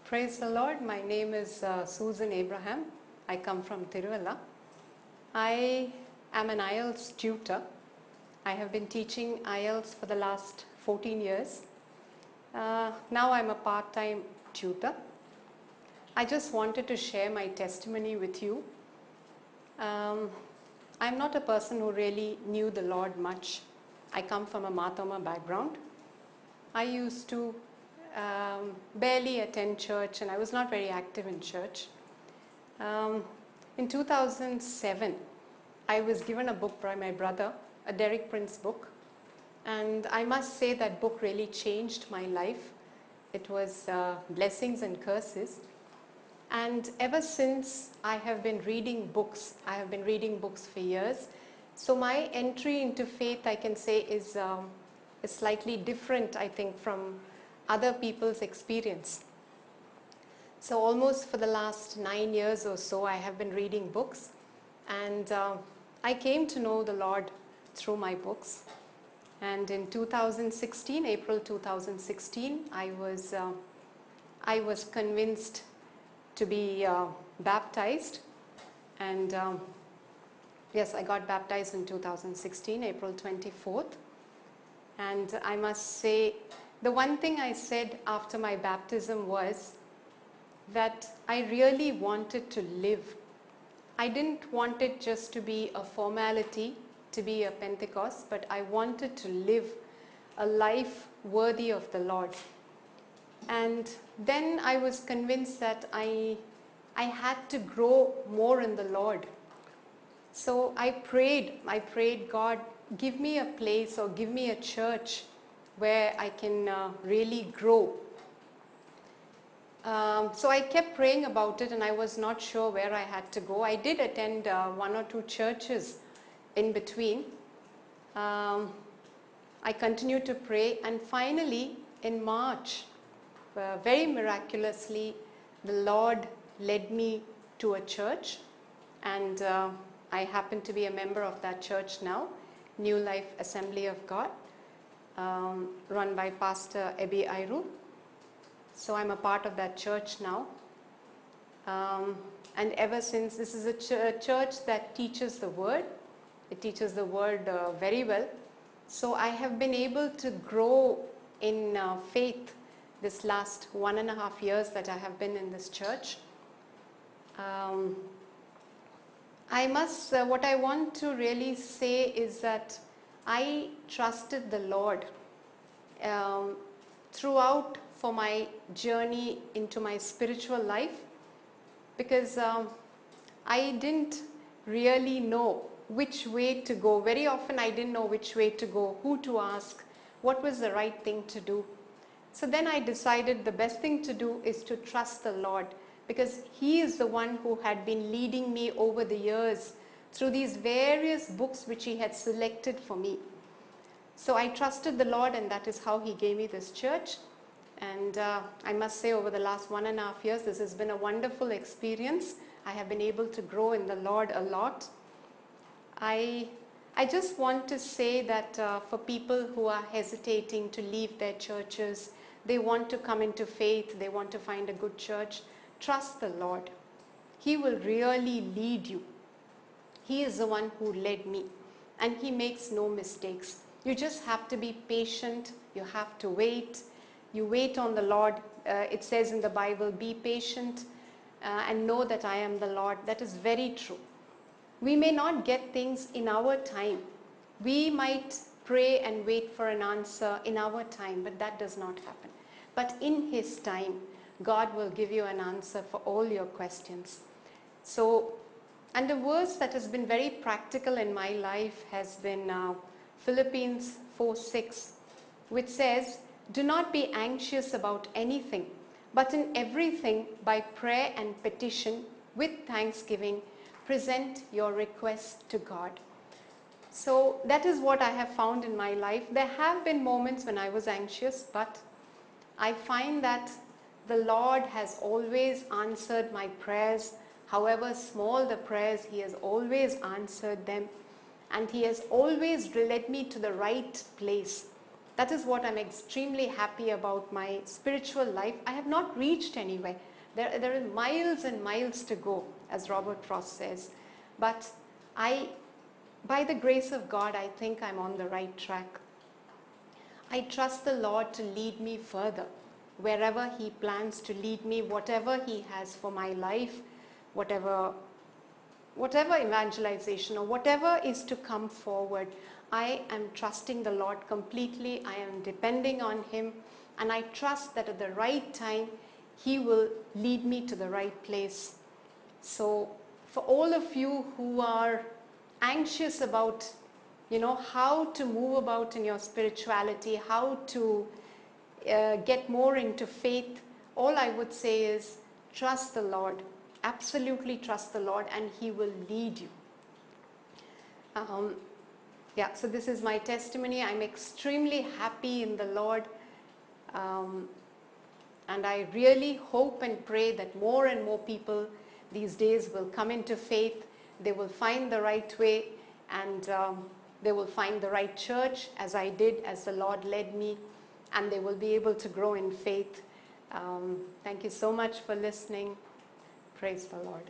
Praise the Lord. My name is Susan Abraham. I come from Tiruvalla. I am an IELTS tutor. I have been teaching IELTS for the last 14 years. Now I'm a part-time tutor. I just wanted to share my testimony with you. I'm not a person who really knew the Lord much. I come from a Mathoma background. I used to barely attend church and I was not very active in church. In 2007, I was given a book by my brother, a Derek Prince book. And I must say that book really changed my life. It was Blessings and Curses. And ever since I have been reading books. I have been reading books for years. So my entry into faith, I can say, is slightly different, I think, from other people's experience. So almost for the last 9 years or so, I have been reading books. And I came to know the Lord through my books. And in 2016, April 2016, I was convinced to be baptized. And yes, I got baptized in 2016, April 24th. And I must say, the one thing I said after my baptism was that I really wanted to live. I didn't want it just to be a formality, to be a Pentecost, but I wanted to live a life worthy of the Lord. And then I was convinced that I had to grow more in the Lord. So I prayed, God, give me a place or give me a church where I can really grow. So I kept praying about it and I was not sure where I had to go. I did attend 1 or 2 churches in between. I continued to pray, and finally in March, very miraculously, the Lord led me to a church, and I happen to be a member of that church now, New Life Assembly of God, run by Pastor Ebi Airu. So I'm a part of that church now. And ever since, this is a church that teaches the Word. It teaches the Word very well. So I have been able to grow in faith this last 1.5 years that I have been in this church. What I want to really say is that I trusted the Lord throughout for my journey into my spiritual life, because I didn't really know which way to go. Very often I didn't know which way to go, who to ask, what was the right thing to do. So then I decided the best thing to do is to trust the Lord, because He is the one who had been leading me over the years through these various books which He had selected for me. So I trusted the Lord, and that is how He gave me this church. And I must say, over the last 1.5 years, this has been a wonderful experience. I have been able to grow in the Lord a lot. I just want to say that for people who are hesitating to leave their churches, they want to come into faith, they want to find a good church, trust the Lord. He will really lead you. He is the one who led me, and He makes no mistakes. You just have to be patient. You have to wait. You wait on the Lord. It says in the Bible, be patient and know that I am the Lord. That is very true. We may not get things in our time. We might pray and wait for an answer in our time, but that does not happen. But in His time, God will give you an answer for all your questions. So, and the verse that has been very practical in my life has been Philippians 4:6, which says, do not be anxious about anything, but in everything by prayer and petition with thanksgiving, present your requests to God. So that is what I have found in my life. There have been moments when I was anxious, but I find that the Lord has always answered my prayers. However small the prayers, He has always answered them. And He has always led me to the right place. That is what I'm extremely happy about my spiritual life. I have not reached anywhere. There are miles and miles to go, as Robert Frost says. But by the grace of God, I think I'm on the right track. I trust the Lord to lead me further, wherever He plans to lead me, whatever He has for my life, whatever evangelization or whatever is to come forward. I am trusting the Lord completely. I am depending on Him, and I trust that at the right time, He will lead me to the right place. So for all of you who are anxious about, how to move about in your spirituality, how to get more into faith, all I would say is trust the Lord. Absolutely trust the Lord, and He will lead you. So this is my testimony. I'm extremely happy in the Lord. And I really hope and pray that more and more people these days will come into faith. They will find the right way, and they will find the right church, as I did, as the Lord led me, and they will be able to grow in faith. Thank you so much for listening. Praise the Lord.